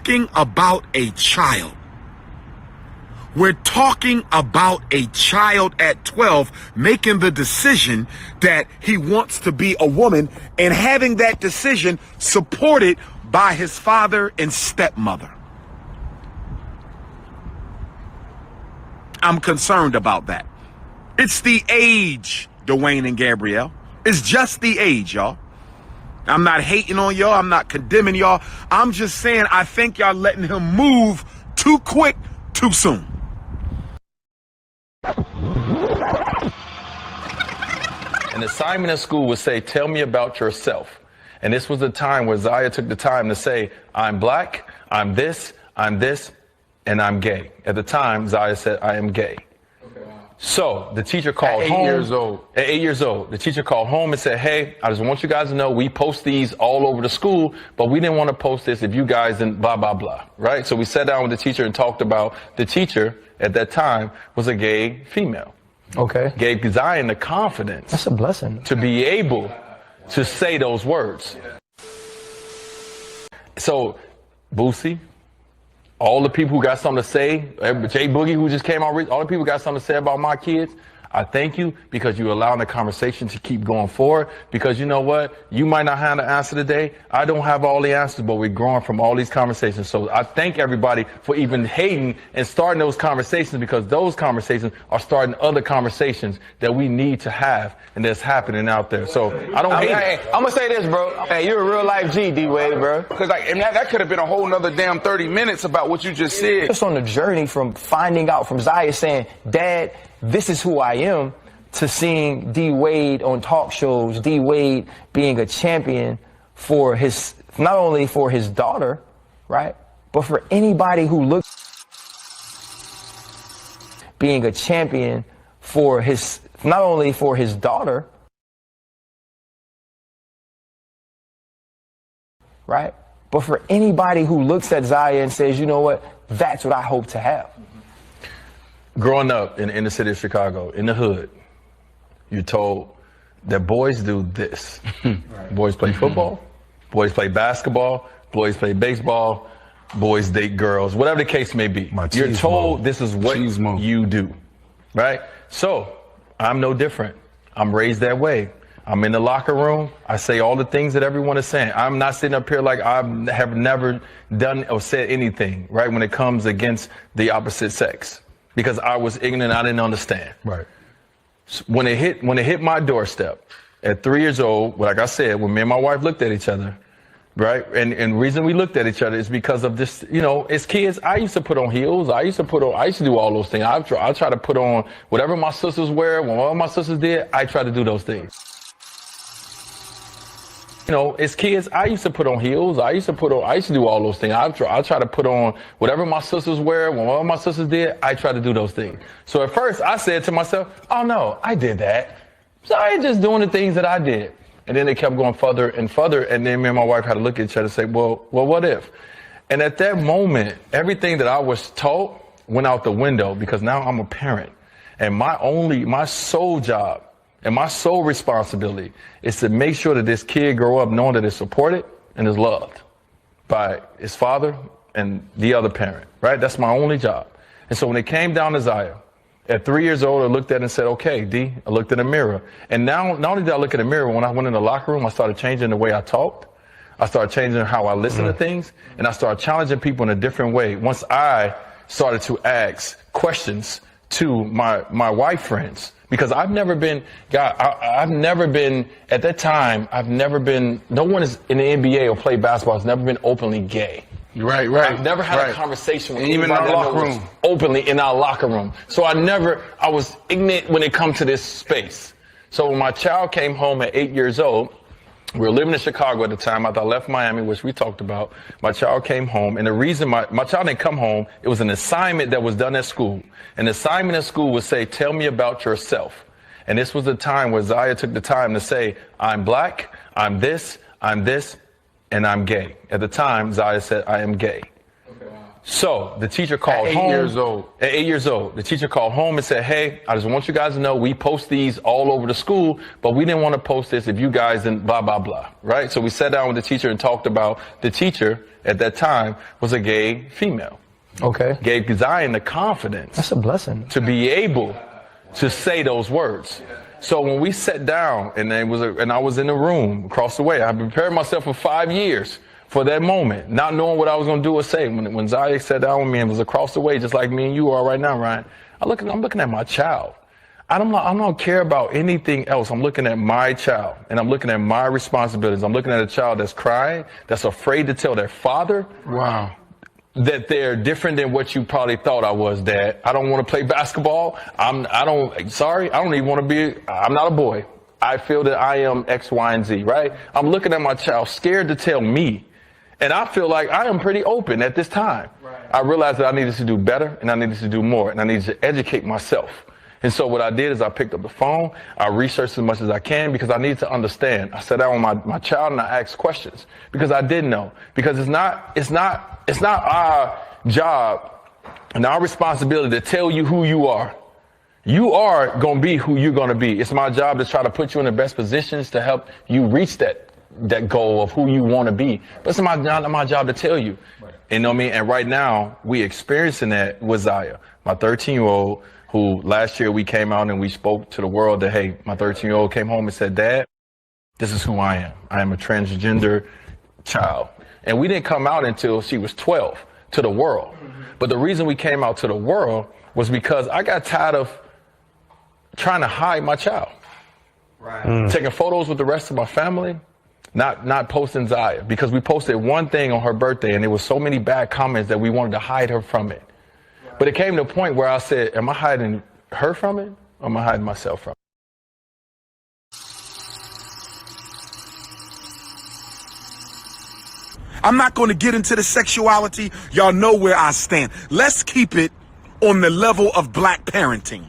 talking about a child. We're talking about a child at 12 making the decision that he wants to be a woman and having that decision supported by his father and stepmother. I'm concerned about that. It's the age, Dwyane and Gabrielle. It's just the age, y'all. I'm not hating on y'all. I'm not condemning y'all. I'm just saying I think y'all letting him move too quick, too soon. An assignment in school would say, tell me about yourself. And this was the time where Zaya took the time to say, I'm black, I'm this, and I'm gay. At the time, Zaya said, I am gay. So the teacher called home. At 8 years old. At 8 years old. The teacher called home and said, hey, I just want you guys to know we post these all over the school, but we didn't want to post this if you guys didn't blah, blah, blah. Right? So we sat down with the teacher and talked about the teacher at that time was a gay female. Okay. Gave Dwyane the confidence. That's a blessing. To be able to say those words. So, Boosie, all the people who got something to say, Jay Boogie who just came out, all the people who got something to say about my kids, I thank you because you're allowing the conversation to keep going forward. Because you know what? You might not have the answer today. I don't have all the answers, but we're growing from all these conversations. So I thank everybody for even hating and starting those conversations, because those conversations are starting other conversations that we need to have and that's happening out there. So I don't hate it. I'm going to say this, bro. Hey, you're a real life G, D-Wade, bro. Because that could have been a whole nother damn 30 minutes about what you just said. Just on the journey from finding out from Zaya saying, Dad, this is who I am, to seeing D-Wade on talk shows, D-Wade being a champion for his, not only for his daughter, right, but for anybody who looks, being a champion for his, not only for his daughter, right, but for anybody who looks at Zaya and says, you know what, that's what I hope to have. Growing up in the city of Chicago, in the hood, you're told that boys do this. Boys play football, boys play basketball, boys play baseball, boys date girls, whatever the case may be. You're told this is what you do, right? So I'm no different. I'm raised that way. I'm in the locker room. I say all the things that everyone is saying. I'm not sitting up here like I have never done or said anything, right, when it comes against the opposite sex. Because I was ignorant, I didn't understand. Right. When it hit my doorstep at 3 years old, like I said, when me and my wife looked at each other, right? And the reason we looked at each other is because of this, you know, as kids, I used to put on heels. I used to do all those things. I try to put on whatever my sisters wear. When all my sisters did, I try to do those things. You know, as kids, I used to put on heels. I used to do all those things. I try to put on whatever my sisters wear. When all my sisters did, I try to do those things. So at first I said to myself, oh no, I did that. So I ain't just doing the things that I did. And then they kept going further and further. And then me and my wife had to look at each other and say, well, what if? And at that moment, everything that I was taught went out the window, because now I'm a parent. And my sole job and my sole responsibility is to make sure that this kid grow up knowing that it's supported and is loved by his father and the other parent, right? That's my only job. And so when it came down to Zaya, at 3 years old, I looked at it and said, okay, D, I looked in the mirror. And now, not only did I look in the mirror, when I went in the locker room, I started changing the way I talked. I started changing how I listened to things, and I started challenging people in a different way. Once I started to ask questions to my white friends, because I've never been, at that time, no one is in the NBA or play basketball has never been openly gay. Right. I've never had a conversation with anybody in our locker room openly in our locker room. So I was ignorant when it comes to this space. So when my child came home at 8 years old, we were living in Chicago at the time. After I left Miami, which we talked about, my child came home. And the reason my child didn't come home, it was an assignment that was done at school. An assignment at school would say, tell me about yourself. And this was the time where Zaya took the time to say, I'm black, I'm this, and I'm gay. At the time, Zaya said, I am gay. So the teacher called At 8 home. years old. At 8 years old, the teacher called home and said, hey, I just want you guys to know we post these all over the school, but we didn't want to post this if you guys didn't blah, blah, blah, right? So we sat down with the teacher and talked about the teacher at that time was a gay female. Okay. Gave Dwyane the confidence. That's a blessing. To be able to say those words. So when we sat down and I was in the room across the way, I prepared myself for 5 years for that moment, not knowing what I was going to do or say. When Zaya sat down with me and was across the way, just like me and you are right now, Ryan, I'm looking at my child. I don't care about anything else. I'm looking at my child, and I'm looking at my responsibilities. I'm looking at a child that's crying, that's afraid to tell their father. Wow. That they're different than what you probably thought I was, Dad. I don't want to play basketball. I'm not a boy. I feel that I am X, Y, and Z, right? I'm looking at my child, scared to tell me. And I feel like I am pretty open at this time. Right. I realized that I needed to do better and I needed to do more and I needed to educate myself. And so what I did is I picked up the phone, I researched as much as I can because I needed to understand. I sat down with my child and I asked questions because I didn't know. Because it's not our job and our responsibility to tell you who you are. You are going to be who you're going to be. It's my job to try to put you in the best positions to help you reach that goal of who you want to be. But it's not my job to tell you. Right. You know what I mean? And right now, we experiencing that with Zaya, my 13-year-old, who last year we came out and we spoke to the world that, hey, my 13-year-old came home and said, Dad, this is who I am. I am a transgender child. And we didn't come out until she was 12 to the world. Mm-hmm. But the reason we came out to the world was because I got tired of trying to hide my child. Right. Taking photos with the rest of my family. Not posting Zaya, because we posted one thing on her birthday and there was so many bad comments that we wanted to hide her from it. Right. But it came to a point where I said, am I hiding her from it or am I hiding myself from it? I'm not going to get into the sexuality. Y'all know where I stand. Let's keep it on the level of black parenting.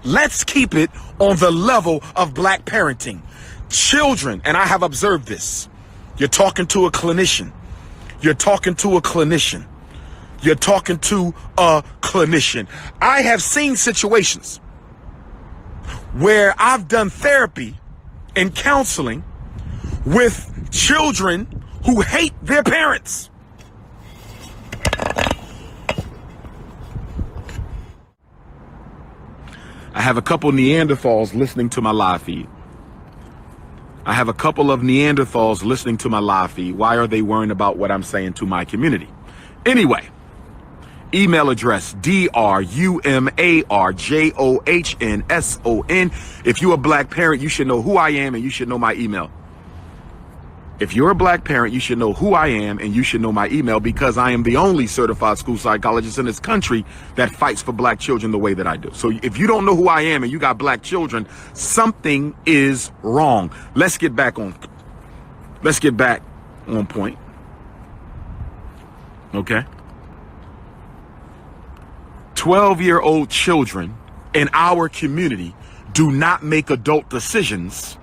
Let's keep it on the level of black parenting. Children, and I have observed this. You're talking to a clinician. You're talking to a clinician. You're talking to a clinician. I have seen situations where I've done therapy and counseling with children who hate their parents. I have a couple Neanderthals listening to my live feed. I have a couple of Neanderthals listening to my live feed. Why are they worrying about what I'm saying to my community? Anyway, email address drumarjohnson. If you're a black parent, you should know who I am and you should know my email. If you're a black parent, you should know who I am and you should know my email, because I am the only certified school psychologist in this country that fights for black children the way that I do. So if you don't know who I am and you got black children, something is wrong. Let's get back on point. Okay. 12-year-old children in our community do not make adult decisions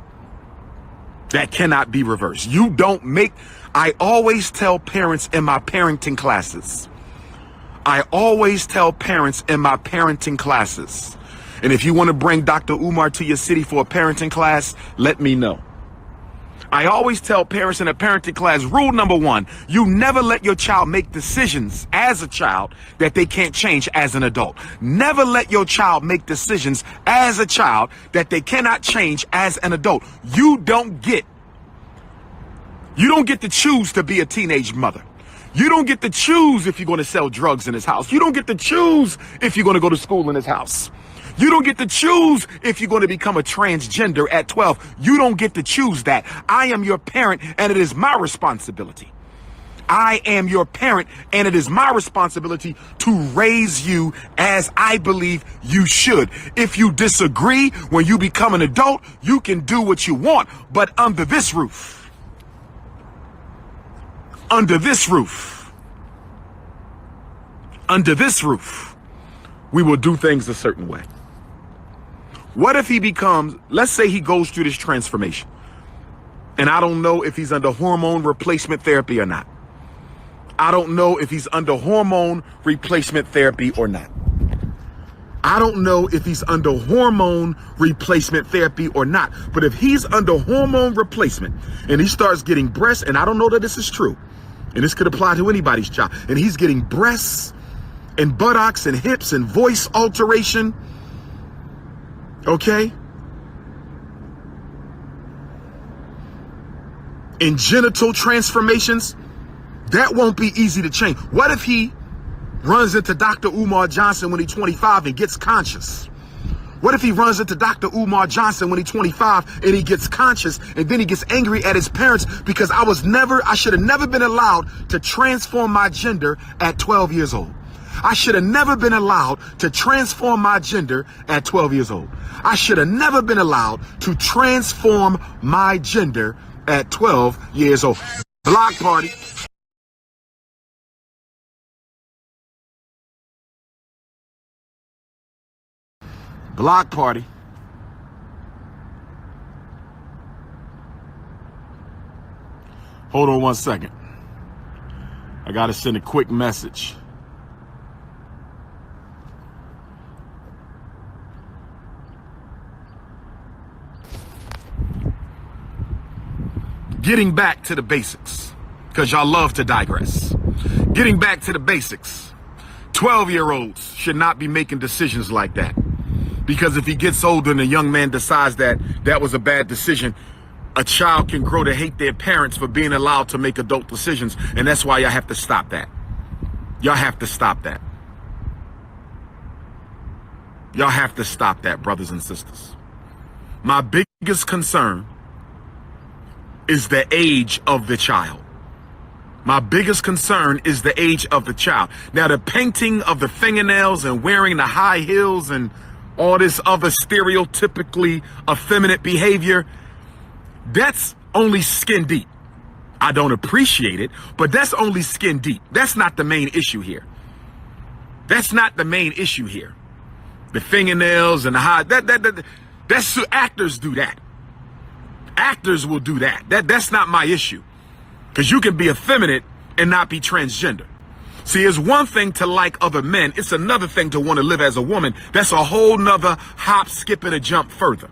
that cannot be reversed. You don't make, I always tell parents in my parenting classes, and if you want to bring Dr. Umar to your city for a parenting class, let me know. I always tell parents in a parenting class, rule number 1, you never let your child make decisions as a child that they can't change as an adult. Never let your child make decisions as a child that they cannot change as an adult. You don't get to choose to be a teenage mother. You don't get to choose if you're going to sell drugs in his house. You don't get to choose if you're going to go to school in his house. You don't get to choose if you're going to become a transgender at 12. You don't get to choose that. I am your parent and it is my responsibility. I am your parent and it is my responsibility to raise you as I believe you should. If you disagree, when you become an adult, you can do what you want. But under this roof, we will do things a certain way. What if he becomes, let's say he goes through this transformation, and I don't know if he's under hormone replacement therapy or not. I don't know if he's under hormone replacement therapy or not. I don't know if he's under hormone replacement therapy or not. But if he's under hormone replacement and he starts getting breasts, and I don't know that this is true, and this could apply to anybody's child, and he's getting breasts and buttocks and hips and voice alteration, okay, and genital transformations, that won't be easy to change. What if he runs into Dr. Umar Johnson when he's 25 and gets conscious? What if he runs into Dr. Umar Johnson when he's 25 and he gets conscious, and then he gets angry at his parents because I should have never been allowed to transform my gender at 12 years old. I should have never been allowed to transform my gender at 12 years old. I should have never been allowed to transform my gender at 12 years old. Block party. Block party. Hold on 1 second. I gotta send a quick message. Getting back to the basics, because y'all love to digress. Getting back to the basics. 12-year-olds should not be making decisions like that. Because if he gets older and a young man decides that that was a bad decision, a child can grow to hate their parents for being allowed to make adult decisions. And that's why y'all have to stop that. Y'all have to stop that. Y'all have to stop that, brothers and sisters. My biggest concern is the age of the child. My biggest concern is the age of the child. Now, the painting of the fingernails and wearing the high heels and all this other stereotypically effeminate behavior, that's only skin deep. I don't appreciate it, but that's only skin deep. That's not the main issue here. That's not the main issue here. The fingernails and the high, that's actors do that. Actors will do that. That's not my issue. Because you can be effeminate and not be transgender. See, it's one thing to like other men. It's another thing to want to live as a woman. That's a whole nother hop, skip, and a jump further.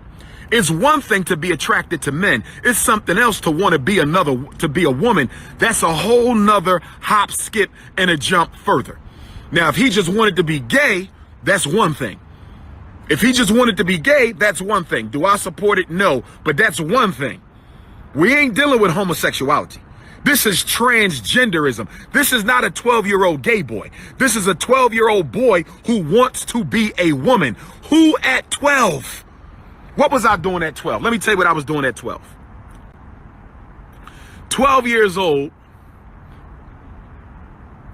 It's one thing to be attracted to men. It's something else to want to be a woman. That's a whole nother hop, skip, and a jump further. Now, if he just wanted to be gay, that's one thing. If he just wanted to be gay, that's one thing. Do I support it? No, but that's one thing. We ain't dealing with homosexuality. This is transgenderism. This is not a 12-year-old gay boy. This is a 12-year-old boy who wants to be a woman. Who at 12? What was I doing at 12? Let me tell you what I was doing at 12. 12 years old,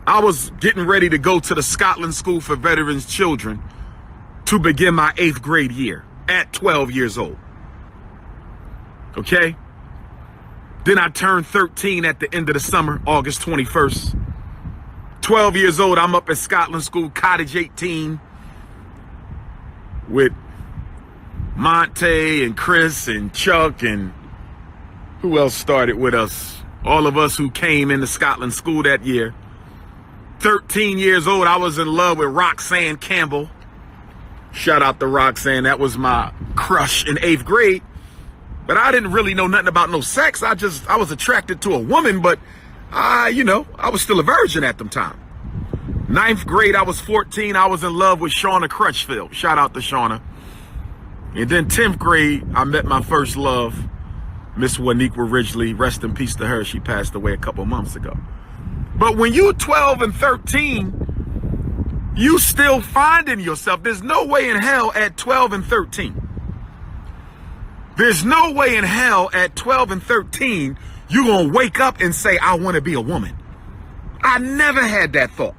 I was getting ready to go to the Scotland School for Veterans Children to begin my 8th grade year at 12 years old. Okay? Then I turned 13 at the end of the summer, August 21st. 12 years old, I'm up at Scotland School, Cottage 18, with Monte and Chris and Chuck and who else started with us? All of us who came into Scotland School that year. 13 years old, I was in love with Roxanne Campbell. Shout out to Roxanne, that was my crush in 8th grade. But I didn't really know nothing about no sex. I was attracted to a woman, but I was still a virgin at the time. 9th grade, I was 14. I was in love with Shauna Crutchfield. Shout out to Shauna. And then 10th grade, I met my first love, Miss Waniqua Ridgely. Rest in peace to her. She passed away a couple months ago. But when you're 12 and 13, you still finding yourself. There's no way in hell at 12 and 13. There's no way in hell at 12 and 13 you're going to wake up and say, I want to be a woman. I never had that thought.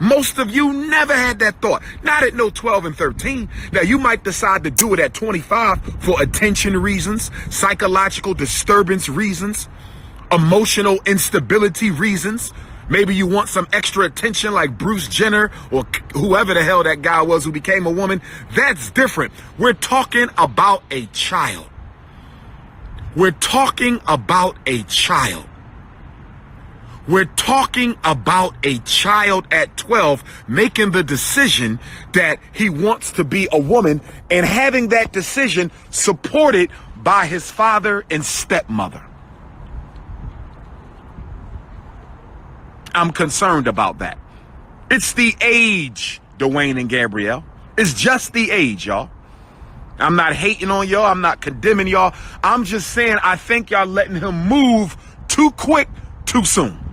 Most of you never had that thought. Not at no 12 and 13. Now, you might decide to do it at 25 for attention reasons, psychological disturbance reasons, emotional instability reasons. Maybe you want some extra attention like Bruce Jenner or whoever the hell that guy was who became a woman. That's different. We're talking about a child. We're talking about a child. We're talking about a child at 12 making the decision that he wants to be a woman and having that decision supported by his father and stepmother. I'm concerned about that. It's the age, Dwyane and Gabrielle. It's just the age, y'all. I'm not hating on y'all. I'm not condemning y'all. I'm just saying I think y'all letting him move too quick, too soon.